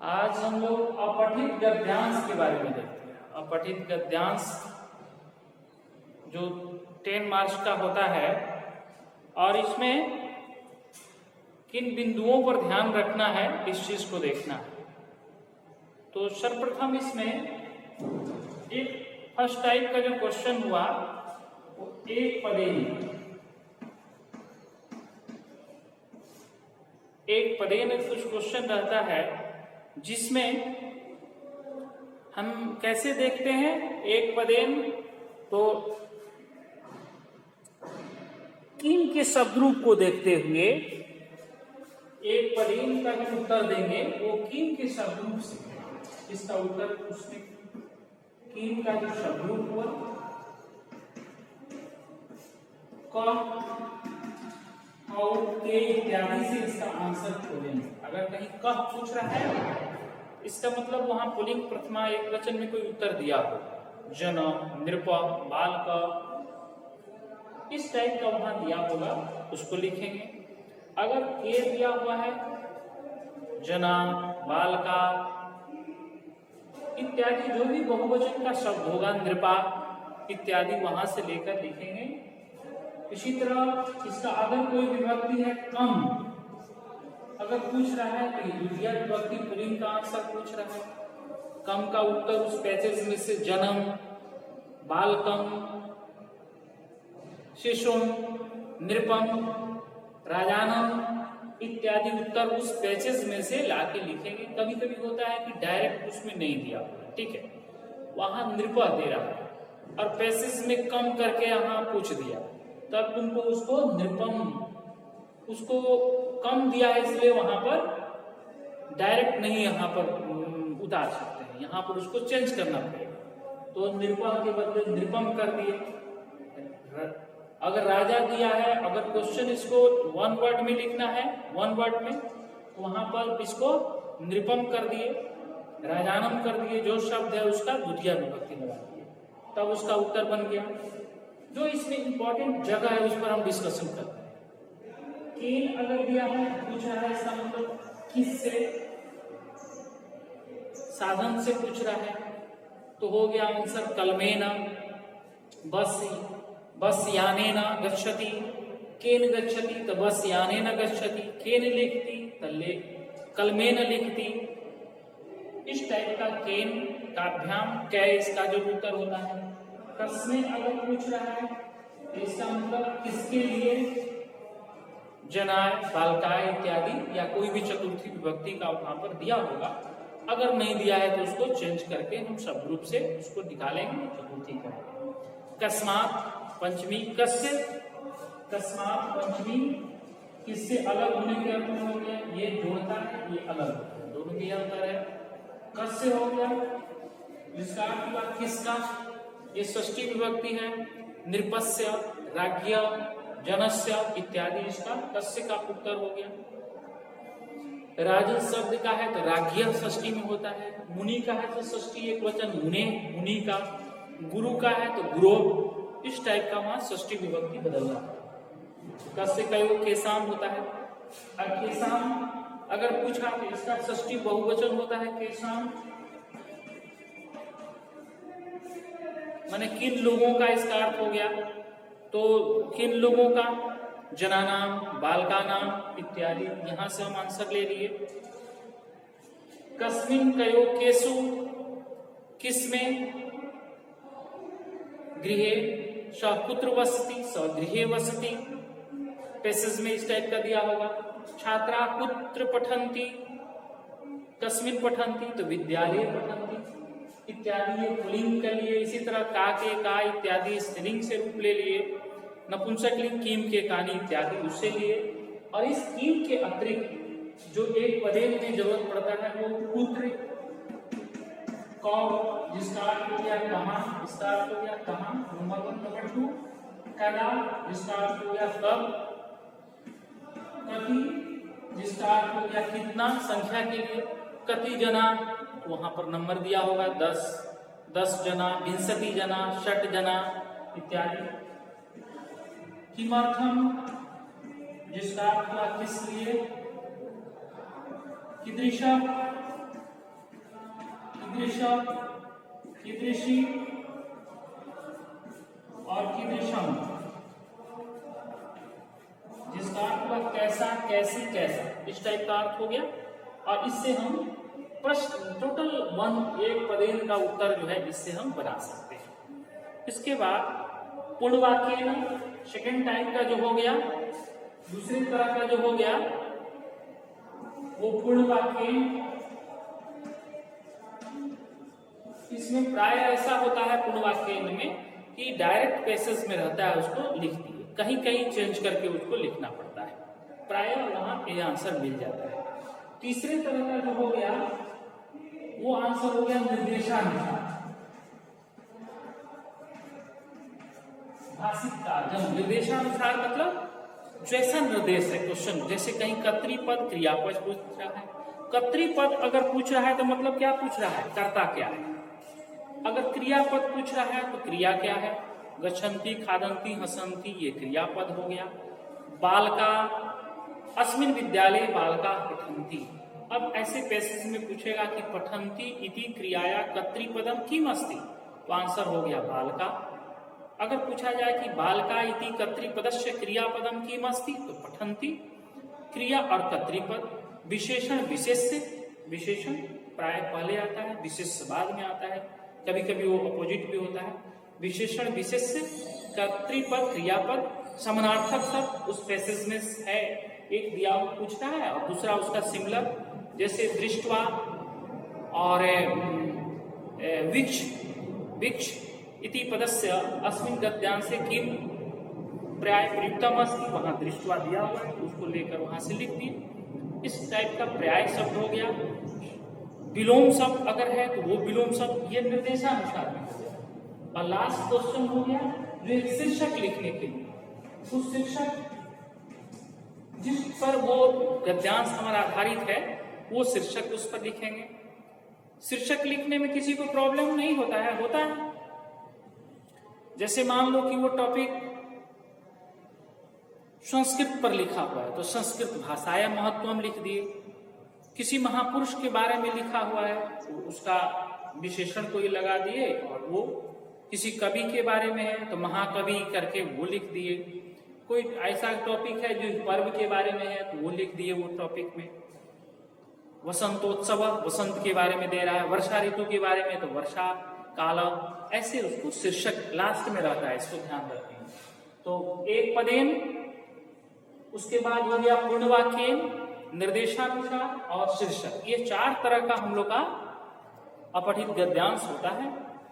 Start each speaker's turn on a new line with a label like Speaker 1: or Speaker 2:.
Speaker 1: आज हम लोग अपठित गद्यांश के बारे में देखते हैं। अपठित गद्यांश जो 10 मार्क्स का होता है और इसमें किन बिंदुओं पर ध्यान रखना है इस चीज को देखना है। तो सर्वप्रथम इसमें एक फर्स्ट टाइप का जो क्वेश्चन हुआ वो एक पदेन में कुछ क्वेश्चन रहता है जिसमें हम कैसे देखते हैं एक पदेन। तो किन के शब्दरूप को देखते हुए एक पदेन का जो उत्तर देंगे वो किन के शब्दरूप से, इसका उत्तर उसमें किन का जो शब्दरूप हुआ क और के इत्यादि से इसका आंसर खोजेंगे। अगर कहीं कह पूछ रहा है इसका मतलब वहां पुल्लिंग प्रथमा एकवचन में कोई उत्तर दिया हो, जन, नृप, बालक, इस टाइप का वहां दिया होगा उसको लिखेंगे। अगर के दिया हुआ है जना, बालका इत्यादि जो भी बहुवचन का शब्द होगा, नृपा इत्यादि वहां से लेकर लिखेंगे। इसी तरह इसका अगर कोई विभक्ति है कम, अगर पूछ रहा है तो द्वितीय विभक्ति पुल्लिंग का आंसर पूछ रहा है, कम का उत्तर उस पैसेज में से जन्म, बालकम, शिशुम, नृपम, राजानम इत्यादि उत्तर उस पैसेज में से लाके लिखेंगे। कभी कभी होता है कि डायरेक्ट उसमें नहीं दिया, ठीक है, वहां नृपा दे रहा है और पैसेज में कम करके यहां पूछ दिया, तब तुमको उसको नृपम, उसको कम दिया है इसलिए वहां पर डायरेक्ट नहीं यहाँ पर उतार सकते हैं, यहाँ पर उसको चेंज करना पड़ेगा। तो नृपा के बदले नृपम कर दिए। अगर राजा दिया है, अगर क्वेश्चन इसको वन वर्ड में लिखना है, वन वर्ड में, तो वहां पर इसको नृपम कर दिए, राजानम कर दिए, जो शब्द है उसका द्वितीय विभक्ति लगा दिए, तब उसका उत्तर बन गया। जो इसमें इंपॉर्टेंट जगह है उस पर हम डिस्कशन करते हैं। केन अगर दिया है, पूछ रहा है, इसका मतलब किस से, साधन से पूछ रहा है, तो हो गया आंसर कलमेन, बस यानेन गच्छति, केन गच्छति तो बस यानेन गच्छति, केन लिखती तो कलमेन लिखती। इस टाइप का केन काभ्याम कै इसका जो उत्तर होता है। कस्में अगर पूछ रहा है तो इसका मतलब किसके लिए, जनाय, बालकाय इत्यादि या कोई भी चतुर्थी विभक्ति का वहां पर दिया होगा। अगर नहीं दिया है तो उसको चेंज करके हम शब्द रूप से उसको निकालेंगे, चतुर्थी करेंगे। कस्मात पंचमी, कस्य, कस्मात पंचमी किससे अलग होने के अर्थ में हो गया, ये जोड़ता है, ये अलग होता है, दोनों में अंतर है। कस्य हो गया जिसका अर्थ हुआ किसका, ये षष्ठी विभक्ति है, नृपस्य, राज्ञ, जनस्य इत्यादि इसका कस्य का उत्तर हो गया। राजन शब्द का है तो राज्ञ षष्ठी में होता है, मुनि का है तो षष्ठी एक वचन मुने, मुनि का, गुरु का है तो गुरु, इस टाइप का वहां षष्ठी विभक्ति बदल जाता है। कस्य का योग केसाम होता है, और केसाम अगर पूछा तो इसका षष्ठी बहुवचन होता है केसाम, माने किन लोगों का इसका अर्थ हो गया, तो किन लोगों का, जनानाम, बालकानाम इत्यादि, यहां से हम आंसर ले लिए। कस्मिन कयो केसु, किसमें, गृहे, सपुत्र वसति, स्वगृहे वसति, पैसेज में इस टाइप का दिया होगा। छात्रा पुत्र पठन्ति, कस्मिन पठन्ति तो विद्यालय पठन्ति इत्यादि, ये पुल्लिंग के लिए। इसी तरह का के का इत्यादि स्त्रीलिंग से रूप ले लिए, नपुंसकलिंग कीम के कानी इत्यादि उससे लिए। और इस कीम के अतिरिक्त जो एक पदेन में जरूरत पड़ता है वो पुत्र, कौर जिसका अर्थ हो गया कहाँ, इसका अर्थ हो गया कहाँ, नंबर 1, नंबर 2, कदा जिसका अर्थ हो गया कब, कति जिसका अर्थ हो गया कितना, संख्या के लिए, कति जना वहां पर नंबर दिया होगा 10 जना, 20 जना, 60 जना इत्यादि। किमर्थम जिसका अर्थ किस लिए, कीदृश कीदृश, कीदृशी और कीदृशम, जिसका अर्थ हुआ कैसा, कैसी, कैसा, इस टाइप का अर्थ हो गया। और इससे हम प्रश्न टोटल एक पदेन का उत्तर जो है इससे हम बना सकते हैं। इसके बाद पूर्णवाक्य सेकेंड टाइप का जो हो गया, दूसरी तरह का जो हो गया वो पूर्णवाक्य। इसमें प्राय ऐसा होता है पूर्णवाक्य में कि डायरेक्ट पैसेज में रहता है, उसको लिख दिए, कहीं कहीं चेंज करके उसको लिखना पड़ता है, प्राय वहां ये आंसर मिल जाता है। तीसरे तरह का जो हो गया वो आंसर हो गया निर्देशानुसार। भाषिक का जब निर्देशानुसार मतलब जैसा निर्देश है क्वेश्चन, जैसे कहीं कर्तृपद क्रियापद पूछ रहा है, कर्तृपद अगर पूछ रहा है तो मतलब क्या पूछ रहा है, कर्ता क्या है। अगर क्रियापद पूछ रहा है तो क्रिया क्या है, गच्छन्ति, खादन्ति, हसन्ति, ये क्रियापद हो गया। बालका अस्मिन् विद्यालये बालका पठन्ति, अब ऐसे पैसेज में पूछेगा कि पठन्ति इति क्रियाया कर्तृपदम किम अस्ति, तो आंसर हो गया बालका। अगर पूछा जाए कि बालका इति कर्तृपदस्य क्रियापदम किम अस्ति, तो पठन्ति। क्रिया और कर्तृपद, विशेषण विशेष्य, विशेषण प्राय पहले आता है, विशेष्य बाद में आता है, कभी कभी वो अपोजिट भी होता है। विशेषण विशेष्य, कर्तृपद क्रियापद, समानार्थक शब्द उस पैसेज में है, एक दिया पूछ रहा है और दूसरा उसका सिमिलर, जैसे दृष्टवा और विक्ष, विक्ष इति पदस्य अस्मिन् गद्यांशे किम पर्याय प्रयुक्तम अस्ति, वहां दृष्टवा दिया हुआ है, उसको लेकर वहां से लिख दिए। इस टाइप का पर्याय शब्द हो गया। विलोम शब्द अगर है तो वो विलोम शब्द, ये निर्देशानुसार में हो गया। और लास्ट क्वेश्चन हो गया जो एक शीर्षक लिखने के लिए, उस शीर्षक जिस पर वो गद्यांश हमारा आधारित है वो शीर्षक उस पर लिखेंगे। शीर्षक लिखने में किसी को प्रॉब्लम नहीं होता है, होता है। जैसे मान लो कि वो टॉपिक संस्कृत पर लिखा हुआ है तो संस्कृत भाषाया महत्वम लिख दिए। किसी महापुरुष के बारे में लिखा हुआ है तो उसका विशेषण कोई लगा दिए, और वो किसी कवि के बारे में है तो महाकवि करके वो लिख दिए। कोई ऐसा टॉपिक है जो पर्व के बारे में है तो वो लिख दिए वो टॉपिक में। वसंतोत्सव, वसंत के बारे में दे रहा है, वर्षा ऋतु के बारे में तो वर्षा काल, ऐसे उसको शीर्षक लास्ट में रहता है, इसको ध्यान रखें। तो एक पदेन, उसके बाद हो गया पूर्णवाक्य, निर्देशानुसार और शीर्षक, ये चार तरह का हम लोग का अपठित गद्यांश होता है।